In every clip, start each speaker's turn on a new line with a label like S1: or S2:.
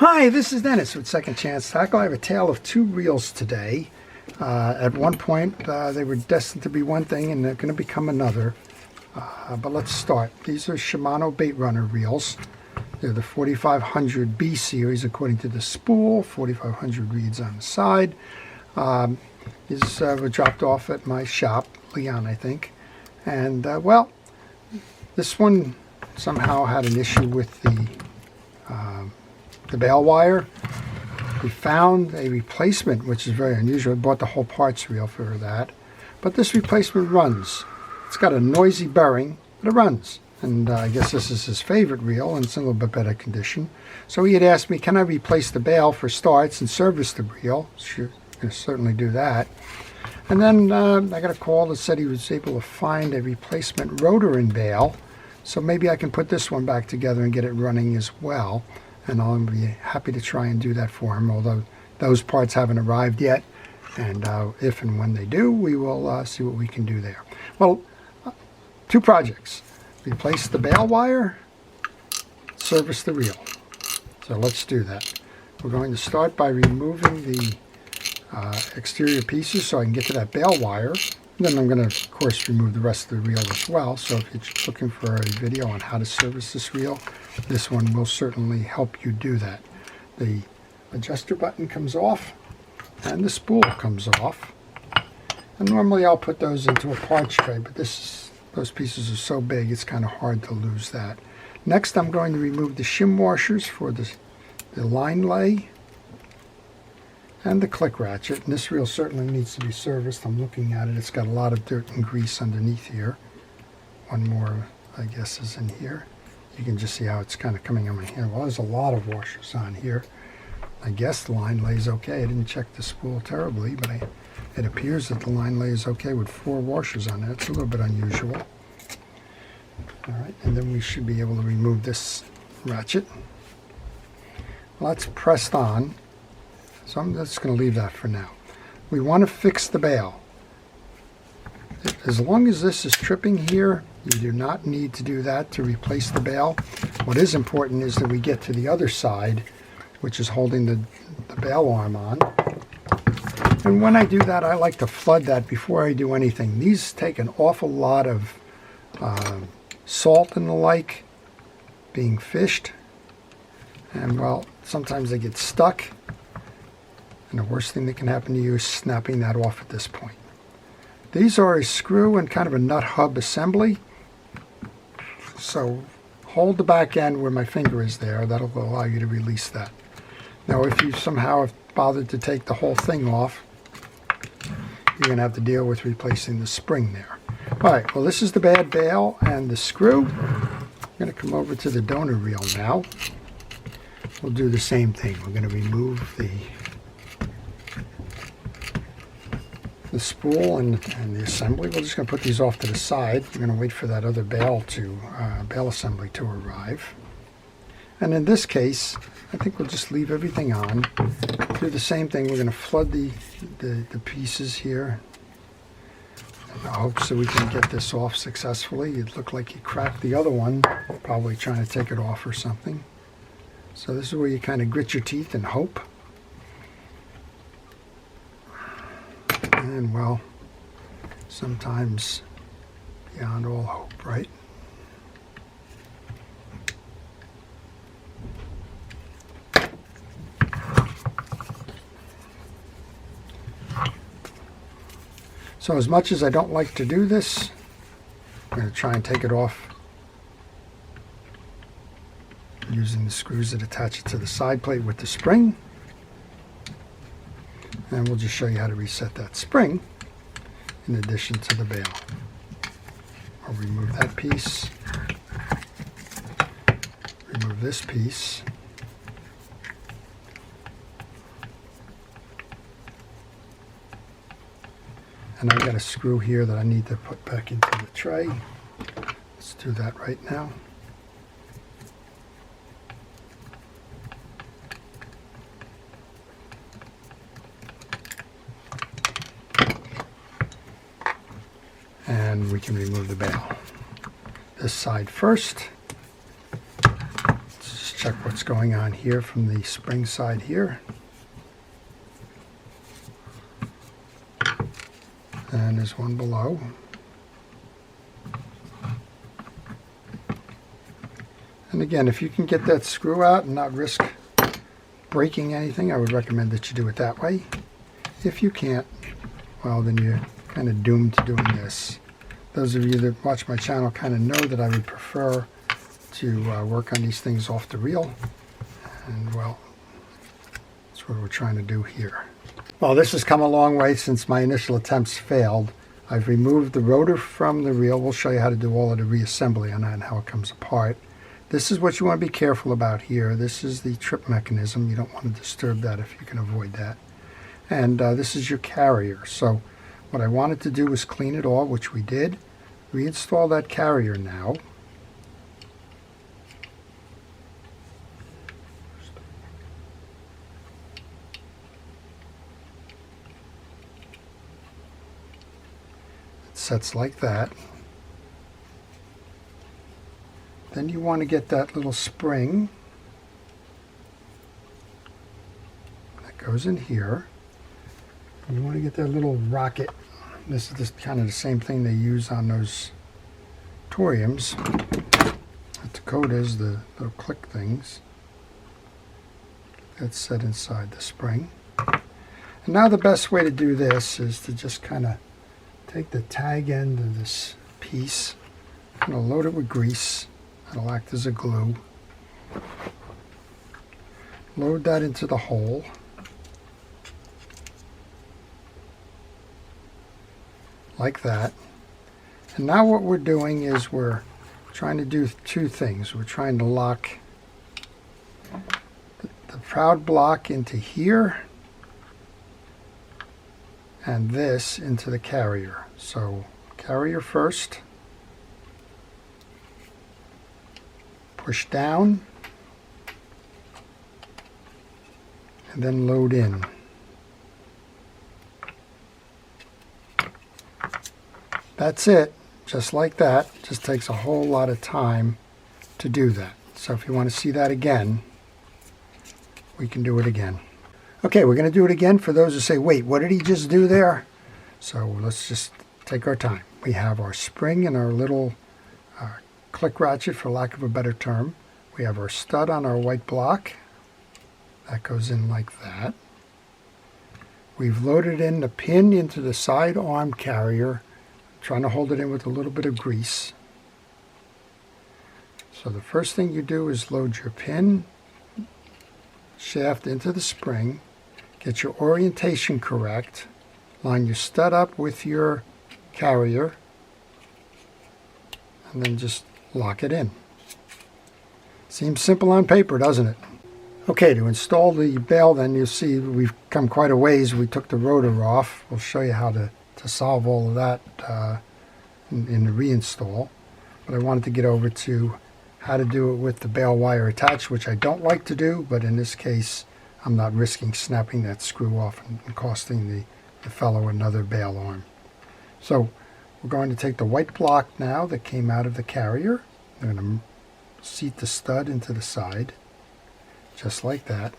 S1: Hi, this is Dennis with Second Chance Tackle. I have a tale of two reels today. At one point, they were destined to be one thing and they're going to become another. But let's start. These are Shimano Bait Runner reels. They're the 4500 B series according to the spool. 4500 reeds on the side. These were dropped off at my shop, Leon, I think. And, well, this one somehow had an issue with the bail wire. We found a replacement, which is very unusual. I bought the whole parts reel for that. But this replacement runs. It's got a noisy bearing, but it runs. And I guess this is his favorite reel, and it's in a little bit better condition. So he had asked me, can I replace the bail for starts and service the reel? Sure, I can certainly do that. And then I got a call that said he was able to find a replacement rotor and bail. So maybe I can put this one back together and get it running as well. And I'll be happy to try and do that for him, although those parts haven't arrived yet. And if and when they do, we will see what we can do there. Well, two projects. Replace the bail wire, service the reel. So let's do that. We're going to start by removing the exterior pieces so I can get to that bail wire. And then I'm going to, of course, remove the rest of the reel as well. So if you're looking for a video on how to service this reel, this one will certainly help you do that. The adjuster button comes off and the spool comes off. And normally I'll put those into a parts tray, but those pieces are so big it's kind of hard to lose that. Next I'm going to remove the shim washers for the line lay and the click ratchet. And this reel certainly needs to be serviced. I'm looking at it. It's got a lot of dirt and grease underneath here. One more, I guess, is in here. You can just see how it's kind of coming on my hand. Well, there's a lot of washers on here. I guess the line lays okay. I didn't check the spool terribly, but it appears that the line lay is okay with 4 washers on there. It's a little bit unusual. All right, and then we should be able to remove this ratchet. Well, that's pressed on, so I'm just going to leave that for now. We want to fix the bail. As long as this is tripping here, you do not need to do that to replace the bail. What is important is that we get to the other side, which is holding the bail arm on. And when I do that, I like to flood that before I do anything. These take an awful lot of salt and the like being fished. And, well, sometimes they get stuck. And the worst thing that can happen to you is snapping that off at this point. These are a screw and kind of a nut hub assembly. So hold the back end where my finger is there. That'll allow you to release that. Now if you somehow have bothered to take the whole thing off, you're going to have to deal with replacing the spring there. Alright, well this is the bad bail and the screw. I'm going to come over to the donor reel now. We'll do the same thing. We're going to remove the spool and the assembly. We're just going to put these off to the side. We're going to wait for that other bail assembly to arrive. And in this case, I think we'll just leave everything on. Do the same thing. We're going to flood the pieces here in the hopes that we can get this off successfully. It looked like you cracked the other one, probably trying to take it off or something. So this is where you kind of grit your teeth and hope. And, well, sometimes beyond all hope, right? So as much as I don't like to do this, I'm going to try and take it off using the screws that attach it to the side plate with the spring. And we'll just show you how to reset that spring in addition to the bail. I'll remove that piece, remove this piece, and I've got a screw here that I need to put back into the tray. Let's do that right now. And we can remove the bail. This side first. Let's just check what's going on here from the spring side here. And there's one below. And again, if you can get that screw out and not risk breaking anything, I would recommend that you do it that way. If you can't, well, then you're kind of doomed to doing this. Those of you that watch my channel kind of know that I would prefer to work on these things off the reel. And well, that's what we're trying to do here. Well, this has come a long way since my initial attempts failed. I've removed the rotor from the reel. We'll show you how to do all of the reassembly on that and how it comes apart. This is what you want to be careful about here. This is the trip mechanism. You don't want to disturb that if you can avoid that. And this is your carrier. So what I wanted to do was clean it all, which we did. Reinstall that carrier now. It sets like that. Then you want to get that little spring that goes in here. And you want to get that little rocket. This is just kind of the same thing they use on those toriums. At Dakota's, the little click things. That's set inside the spring. And now the best way to do this is to just kind of take the tag end of this piece, kind of load it with grease. It'll act as a glue. Load that into the hole. Like that. And now what we're doing is we're trying to do two things. We're trying to lock the proud block into here and this into the carrier. So carrier first. Push down and then load in. That's it, just like that. Just takes a whole lot of time to do that. So if you want to see that again, we can do it again. Okay, we're going to do it again for those who say, wait, what did he just do there? So let's just take our time. We have our spring and our little click ratchet, for lack of a better term. We have our stud on our white block. That goes in like that. We've loaded in the pin into the side arm carrier, trying to hold it in with a little bit of grease. So the first thing you do is load your pin shaft into the spring, get your orientation correct, line your stud up with your carrier, and then just lock it in. Seems simple on paper, doesn't it? Okay, to install the bail, then you'll see we've come quite a ways. We took the rotor off. We'll show you how to solve all of that in the reinstall. But I wanted to get over to how to do it with the bail wire attached, which I don't like to do, but in this case I'm not risking snapping that screw off and costing the fellow another bail arm. So we're going to take the white block now that came out of the carrier. I'm going to seat the stud into the side, just like that.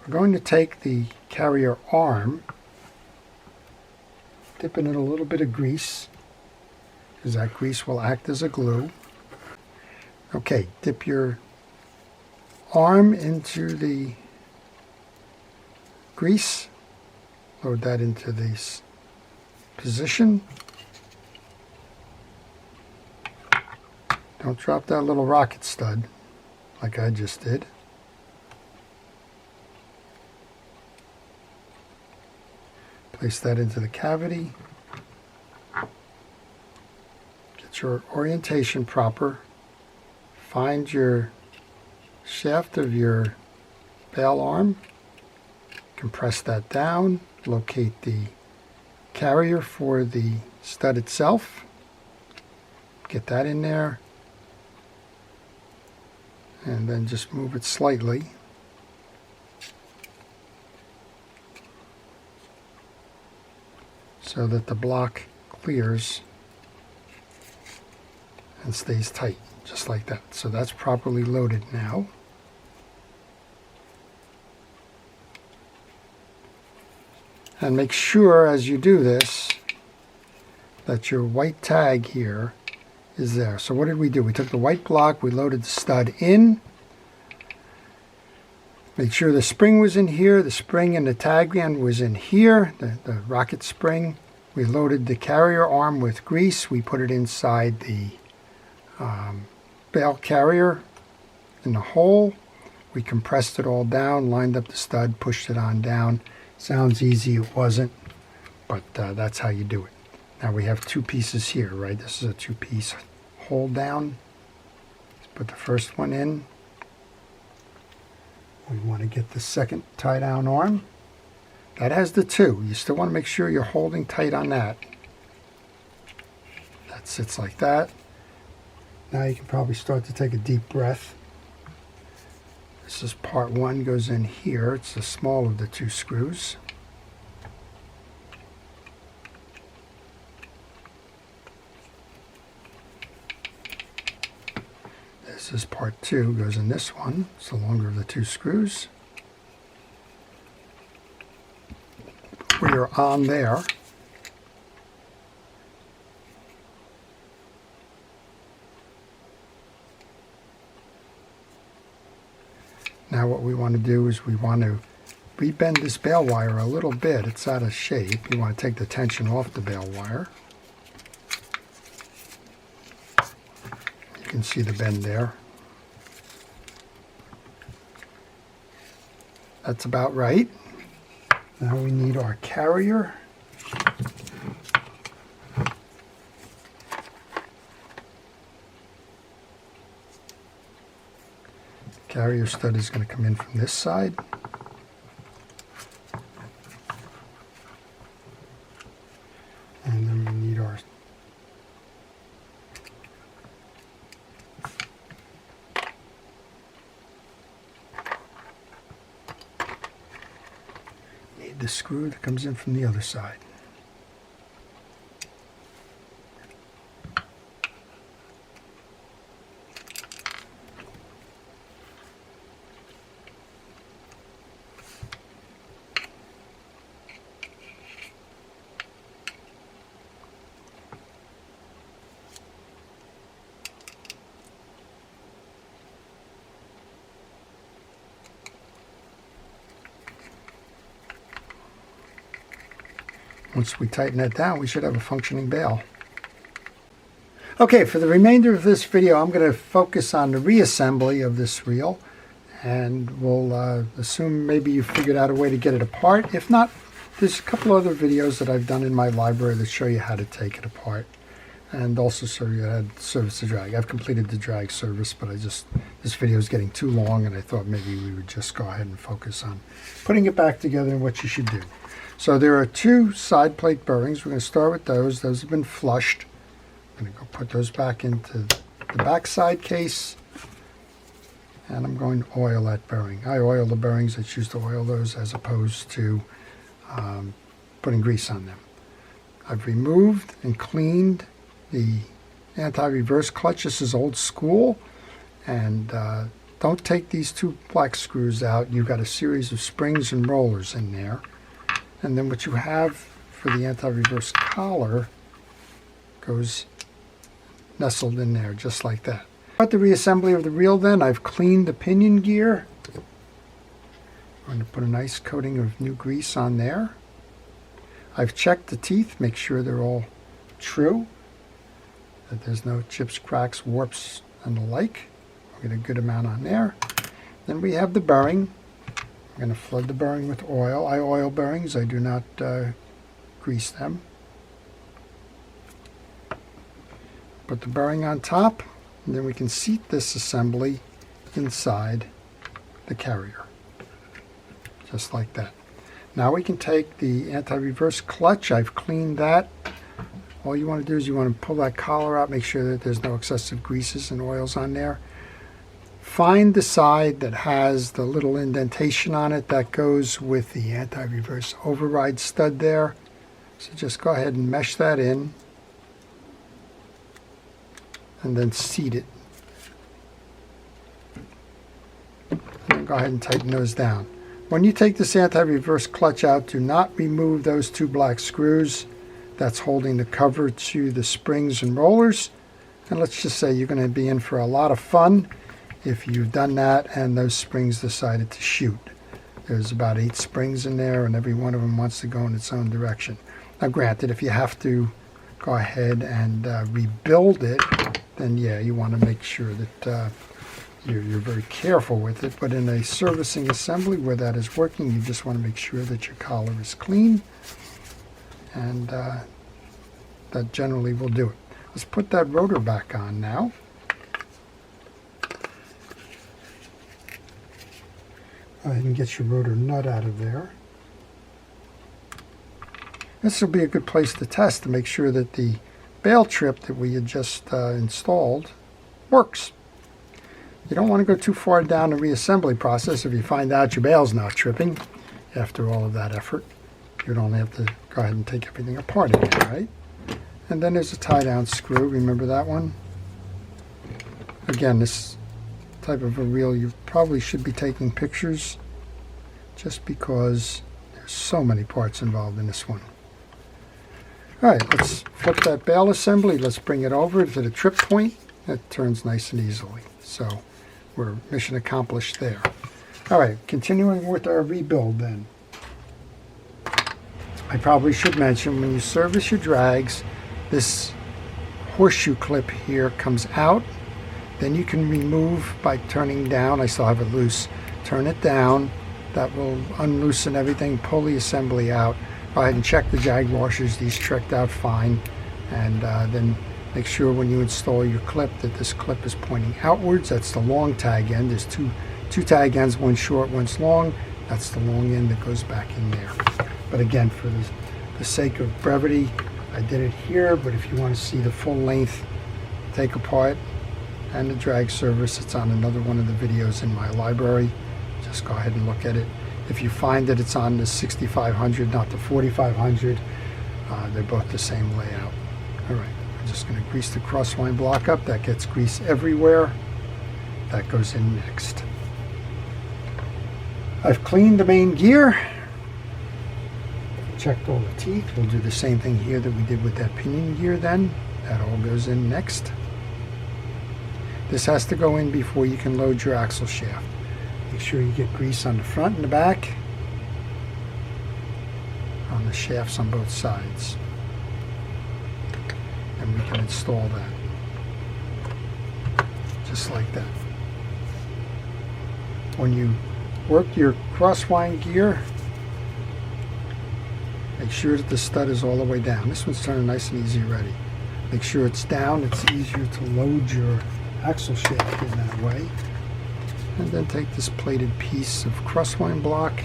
S1: We're going to take the carrier arm, dip it in a little bit of grease, because that grease will act as a glue. Okay, dip your arm into the grease, load that into this position. Don't drop that little rocket stud like I just did. Place that into the cavity. Get your orientation proper. Find your shaft of your bail arm. Compress that down. Locate the carrier for the stud itself. Get that in there. And then just move it slightly. So that the block clears. and stays tight, just like that. So that's properly loaded now. And make sure as you do this that your white tag here is there. So what did we do? We took the white block, we loaded the stud in, made sure the spring was in here, the spring and the tag end was in here, the rocket spring. We loaded the carrier arm with grease, we put it inside the bail carrier in the hole. We compressed it all down, lined up the stud, pushed it on down. Sounds easy, it wasn't, but that's how you do it. Now we have two pieces here, right? This is a two-piece hold down. Let's put the first one in. We want to get the second tie down arm. That has the two. You still want to make sure you're holding tight on that. That sits like that. Now you can probably start to take a deep breath. This is part one, goes in here. It's the small of the two screws. This is part two, goes in this one. It's the longer of the two screws. We are on there. Now what we want to do is we want to rebend this bail wire a little bit. It's out of shape. You want to take the tension off the bail wire. You can see the bend there. That's about right. Now we need our carrier. Carrier stud is going to come in from this side. And then we need our the screw that comes in from the other side. Once we tighten that down, we should have a functioning bail. Okay, for the remainder of this video, I'm going to focus on the reassembly of this reel, and we'll assume maybe you figured out a way to get it apart. If not, there's a couple other videos that I've done in my library that show you how to take it apart, and also show you how to service the drag. I've completed the drag service, but this video is getting too long, and I thought maybe we would just go ahead and focus on putting it back together and what you should do. So there are two side plate bearings. We're going to start with those. Those have been flushed. I'm going to go put those back into the back side case. And I'm going to oil that bearing. I oil the bearings. I choose to oil those as opposed to putting grease on them. I've removed and cleaned the anti-reverse clutch. This is old school. And don't take these two black screws out. You've got a series of springs and rollers in there. And then what you have for the anti-reverse collar goes nestled in there, just like that. About the reassembly of the reel then, I've cleaned the pinion gear. I'm going to put a nice coating of new grease on there. I've checked the teeth, make sure they're all true, that there's no chips, cracks, warps, and the like. We'll get a good amount on there. Then we have the bearing. I'm going to flood the bearing with oil. I oil bearings. I do not grease them. Put the bearing on top, and then we can seat this assembly inside the carrier. Just like that. Now we can take the anti-reverse clutch. I've cleaned that. All you want to do is you want to pull that collar out, make sure that there's no excessive greases and oils on there. Find the side that has the little indentation on it that goes with the anti-reverse override stud there. So just go ahead and mesh that in. and then seat it. And then go ahead and tighten those down. When you take this anti-reverse clutch out, do not remove those two black screws. That's holding the cover to the springs and rollers. And let's just say you're going to be in for a lot of fun if you've done that and those springs decided to shoot. There's about 8 springs in there, and every one of them wants to go in its own direction. Now granted, if you have to go ahead and rebuild it, then yeah, you want to make sure that you're very careful with it. But in a servicing assembly where that is working, you just want to make sure that your collar is clean, and that generally will do it. Let's put that rotor back on now. Go ahead and get your rotor nut out of there. This will be a good place to test to make sure that the bail trip that we had just installed works. You don't want to go too far down the reassembly process if you find out your bail's not tripping after all of that effort. You'd only have to go ahead and take everything apart again, right? And then there's a tie-down screw. Remember that one? Again, this type of a reel, you probably should be taking pictures just because there's so many parts involved in this one. All right, let's flip that bail assembly. Let's bring it over to the trip point. It turns nice and easily. So we're mission accomplished there. All right, continuing with our rebuild then. I probably should mention, when you service your drags, this horseshoe clip here comes out. Then you can remove by turning down. I still have it loose. Turn it down. That will unloosen everything, pull the assembly out. Go ahead and check the jag washers. These checked out fine. And then make sure when you install your clip that this clip is pointing outwards. That's the long tag end. There's two tag ends, one short, one's long. That's the long end that goes back in there. But again, for the sake of brevity, I did it here. But if you want to see the full length take apart and the drag service, it's on another one of the videos in my library. Just go ahead and look at it. If you find that it's on the 6500, not the 4500, they're both the same layout. All right, I'm just going to grease the crosswind block up. That gets grease everywhere. That goes in next. I've cleaned the main gear. Checked all the teeth. We'll do the same thing here that we did with that pinion gear then. That all goes in next. This has to go in before you can load your axle shaft. Make sure you get grease on the front and the back, on the shafts on both sides. And we can install that. Just like that. When you work your crosswind gear, make sure that the stud is all the way down. This one's turning nice and easy already. Make sure it's down. It's easier to load your axle shaft in that way. And then take this plated piece of crosswind block.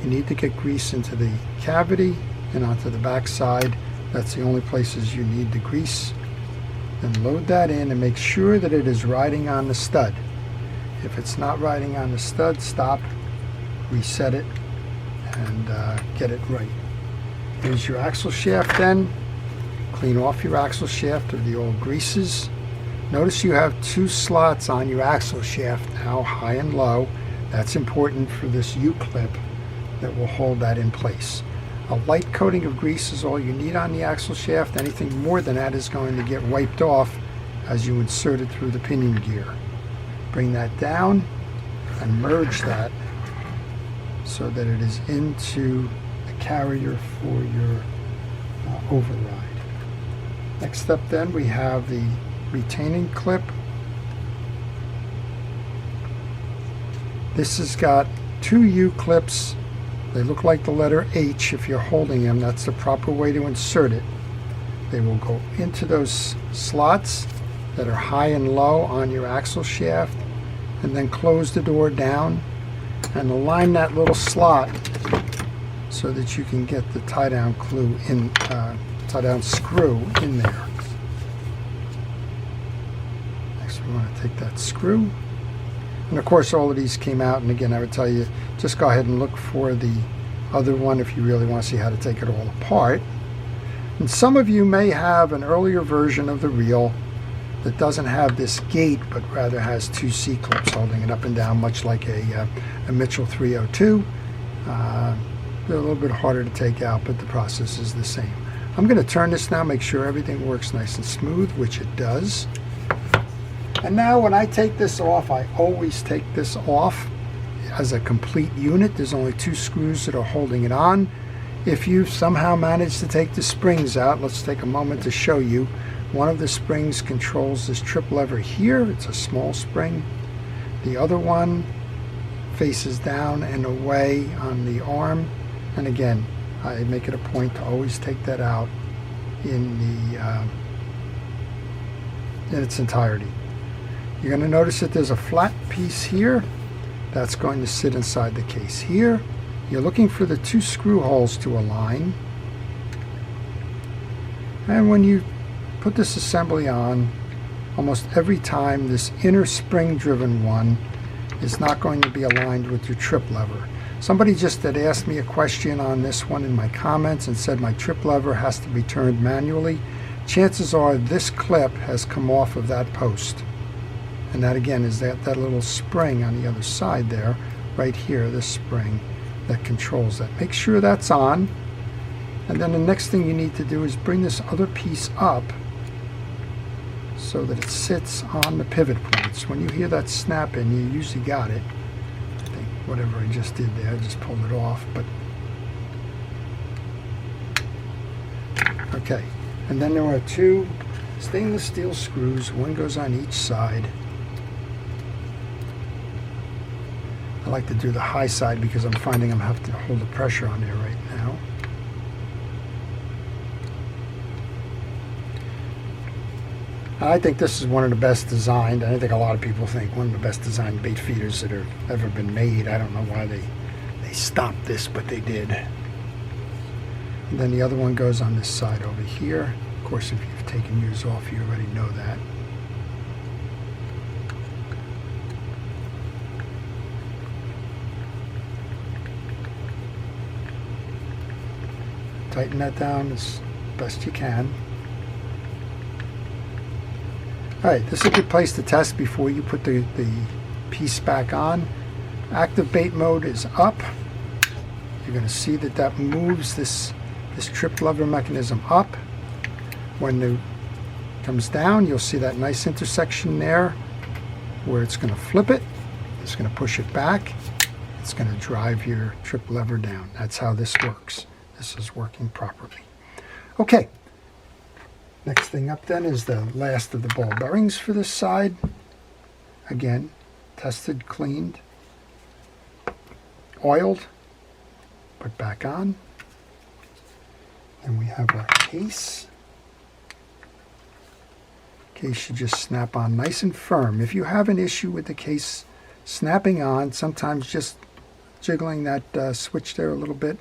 S1: You need to get grease into the cavity and onto the back side. That's the only places you need the grease. Then load that in and make sure that it is riding on the stud. If it's not riding on the stud, stop, reset it, and get it right. Here's your axle shaft then. Clean off your axle shaft of the old greases. Notice you have 2 slots on your axle shaft now, high and low. That's important for this U-clip that will hold that in place. A light coating of grease is all you need on the axle shaft. Anything more than that is going to get wiped off as you insert it through the pinion gear. Bring that down and merge that so that it is into the carrier for your override. Next step then, we have the retaining clip. This has got 2 U-clips. They look like the letter H if you're holding them. That's the proper way to insert it. They will go into those slots that are high and low on your axle shaft, and then close the door down and align that little slot so that you can get the tie-down screw in there. We want to take that screw, and of course all of these came out, and again I would tell you just go ahead and look for the other one if you really want to see how to take it all apart. And some of you may have an earlier version of the reel that doesn't have this gate, but rather has two C-clips holding it up and down, much like a Mitchell 302. They're a little bit harder to take out, but the process is the same. I'm going to turn this now, make sure everything works nice and smooth, which it does. And now when I take this off, I always take this off as a complete unit. There's only two screws that are holding it on. If you somehow manage to take the springs out, let's take a moment to show you. One of the springs controls this trip lever here. It's a small spring. The other one faces down and away on the arm. And again, I make it a point to always take that out in its entirety. You're going to notice that there's a flat piece here. That's going to sit inside the case here. You're looking for the two screw holes to align. And when you put this assembly on, almost every time this inner spring-driven one is not going to be aligned with your trip lever. Somebody just had asked me a question on this one in my comments and said my trip lever has to be turned manually. Chances are this clip has come off of that post. And that again is that little spring on the other side there, right here, this spring that controls that. Make sure that's on. And then the next thing you need to do is bring this other piece up so that it sits on the pivot points. When you hear that snapping, you usually got it. I think whatever I just did there, I just pulled it off. But okay, and then there are two stainless steel screws. One goes on each side. I like to do the high side because I'm finding I'm having to hold the pressure on there right now. I think this is one of the best designed, and I think a lot of people think one of the best designed bait feeders that have ever been made. I don't know why they stopped this, but they did. And then the other one goes on this side over here. Of course, if you've taken yours off, you already know that. Tighten that down as best you can. Alright, this is a good place to test before you put the piece back on. Active bait mode is up. You're going to see that that moves this trip lever mechanism up. When it comes down, you'll see that nice intersection there where it's going to flip it. It's going to push it back. It's going to drive your trip lever down. That's how this works. This is working properly. Okay. Next thing up then is the last of the ball bearings for this side. Again, tested, cleaned, oiled, put back on. Then we have our case. Case should just snap on nice and firm. If you have an issue with the case snapping on, sometimes just jiggling that switch there a little bit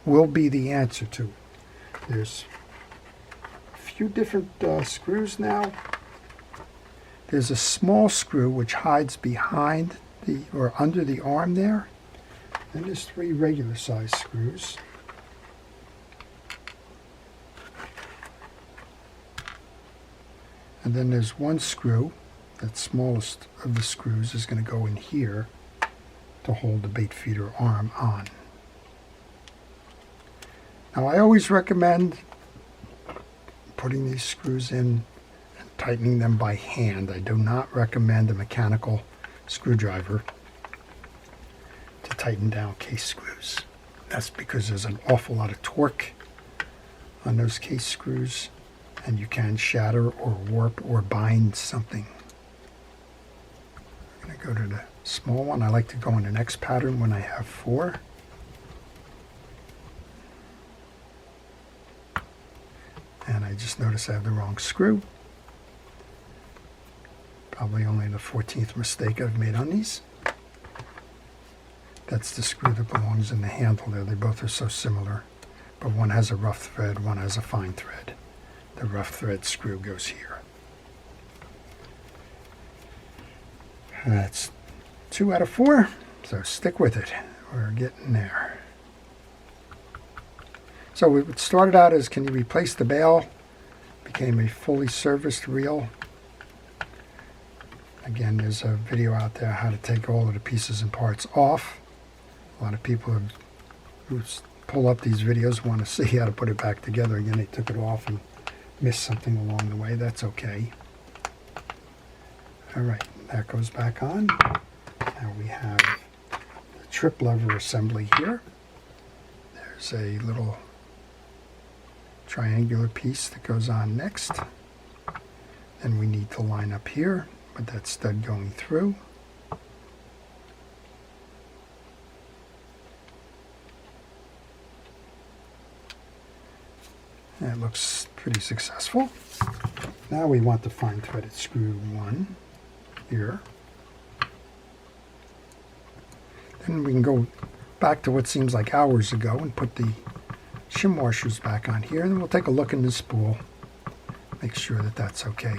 S1: will be the answer to it. There's few different screws now. There's a small screw which hides behind or under the arm there. Then there's three regular size screws. And then there's one screw, that smallest of the screws is going to go in here to hold the bait feeder arm on. Now I always recommend putting these screws in and tightening them by hand. I do not recommend a mechanical screwdriver to tighten down case screws. That's because there's an awful lot of torque on those case screws and you can shatter or warp or bind something. I'm going to go to the small one. I like to go in an X pattern when I have 4. And I just noticed I have the wrong screw. Probably only the 14th mistake I've made on these. That's the screw that belongs in the handle there. They both are so similar. But one has a rough thread, one has a fine thread. The rough thread screw goes here. That's 2 out of 4, so stick with it. We're getting there. So it started out as, can you replace the bail? Became a fully serviced reel. Again, there's a video out there how to take all of the pieces and parts off. A lot of people who pull up these videos want to see how to put it back together. Again, they took it off and missed something along the way. That's okay. All right, that goes back on. Now we have the trip lever assembly here. There's a little triangular piece that goes on next. Then we need to line up here with that stud going through. That looks pretty successful. Now we want the fine threaded screw one here. Then we can go back to what seems like hours ago and put the shim washers back on here, and then we'll take a look in the spool, make sure that that's okay.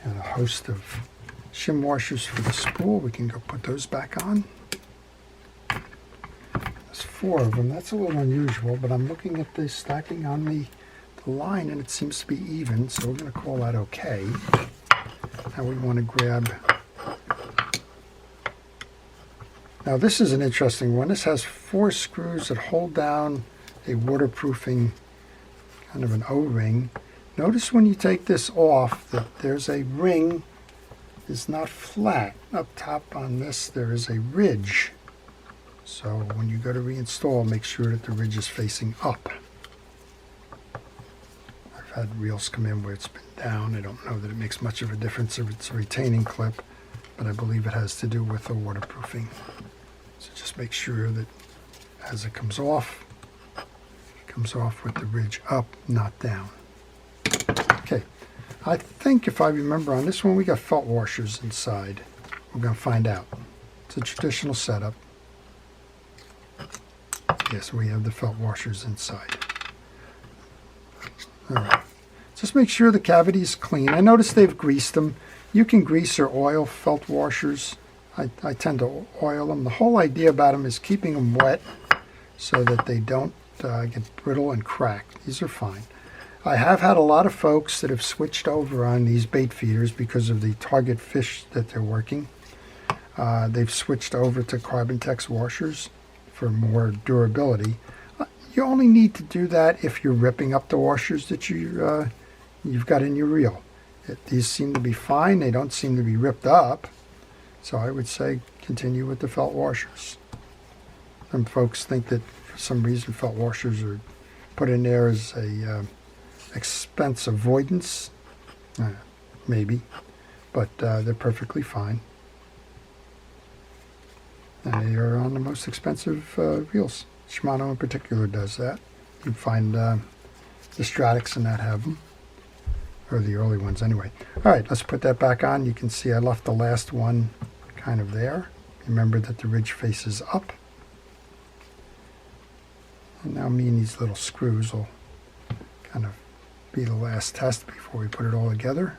S1: And a host of shim washers for the spool. We can go put those back on. There's 4 of them. That's a little unusual, but I'm looking at the stacking on the line and it seems to be even, so we're going to call that okay. Now we want to grab... Now this is an interesting one. This has 4 screws that hold down a waterproofing kind of an O-ring. Notice when you take this off that there's a ring. It's not flat. Up top on this there is a ridge. So when you go to reinstall, make sure that the ridge is facing up. I've had reels come in where it's been down. I don't know that it makes much of a difference if it's a retaining clip, but I believe it has to do with the waterproofing. So just make sure that as it comes off with the ridge up, not down. Okay, I think if I remember on this one we got felt washers inside. We're going to find out. It's a traditional setup. Yes, we have the felt washers inside. All right, just make sure the cavity is clean. I noticed they've greased them. You can grease or oil felt washers. I tend to oil them. The whole idea about them is keeping them wet so that they don't get brittle and crack. These are fine. I have had a lot of folks that have switched over on these bait feeders because of the target fish that they're working. They've switched over to Carbon-Tex washers for more durability. You only need to do that if you're ripping up the washers that you've got in your reel. These seem to be fine. They don't seem to be ripped up. So I would say continue with the felt washers. Some folks think that for some reason felt washers are put in there as a expense avoidance. Maybe, but they're perfectly fine. And they are on the most expensive reels. Shimano in particular does that. You can find the Stratics and that have them, or the early ones anyway. All right, let's put that back on. You can see I left the last one kind of there. Remember that the ridge faces up. And now me and these little screws will kind of be the last test before we put it all together.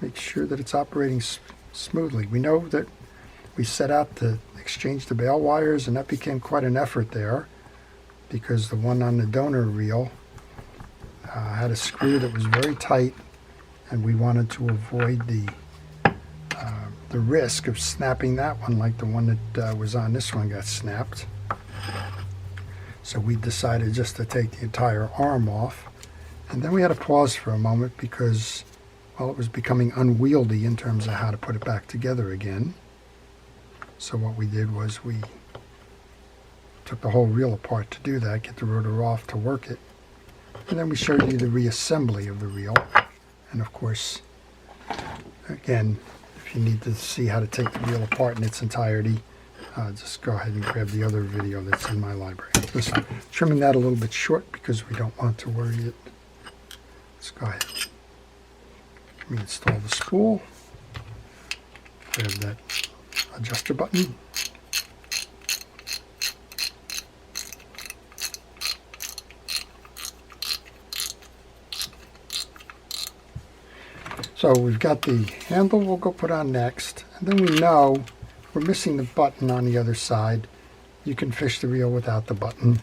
S1: Make sure that it's operating smoothly. We know that we set out to exchange the bail wires, and that became quite an effort there because the one on the donor reel had a screw that was very tight, and we wanted to avoid the risk of snapping that one like the one that was on this one got snapped. So we decided just to take the entire arm off, and then we had to pause for a moment because, well, it was becoming unwieldy in terms of how to put it back together again. So what we did was we took the whole reel apart to do that, get the rotor off to work it, and then we showed you the reassembly of the reel. And of course, again, if you need to see how to take the reel apart in its entirety, just go ahead and grab the other video that's in my library. Just trimming that a little bit short because we don't want to worry it. Let's go ahead. Reinstall the spool. Grab that adjuster button. So we've got the handle we'll go put on next, and then we know we're missing the button on the other side. You can fish the reel without the button.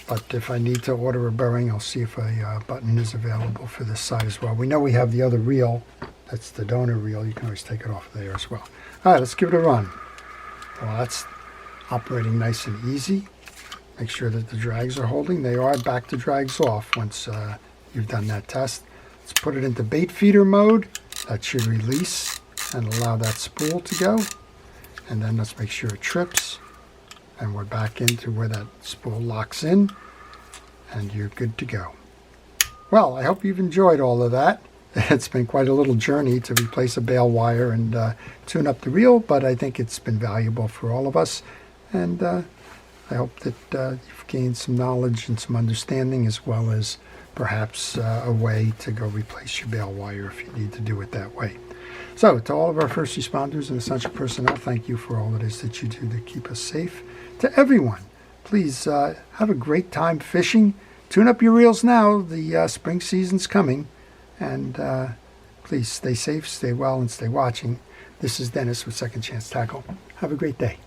S1: But if I need to order a bearing, I'll see if a button is available for this side as well. We know we have the other reel. That's the donor reel. You can always take it off there as well. All right, let's give it a run. Well, that's operating nice and easy. Make sure that the drags are holding. They are back to drags off once you've done that test. Let's put it into bait feeder mode. That should release and allow that spool to go. And then let's make sure it trips. And we're back into where that spool locks in. And you're good to go. Well, I hope you've enjoyed all of that. It's been quite a little journey to replace a bail wire and tune up the reel, but I think it's been valuable for all of us. And I hope that you've gained some knowledge and some understanding, as well as perhaps a way to go replace your bail wire if you need to do it that way. So, to all of our first responders and essential personnel, thank you for all it is that you do to keep us safe. To everyone, please have a great time fishing. Tune up your reels now. The spring season's coming. And please stay safe, stay well, and stay watching. This is Dennis with Second Chance Tackle. Have a great day.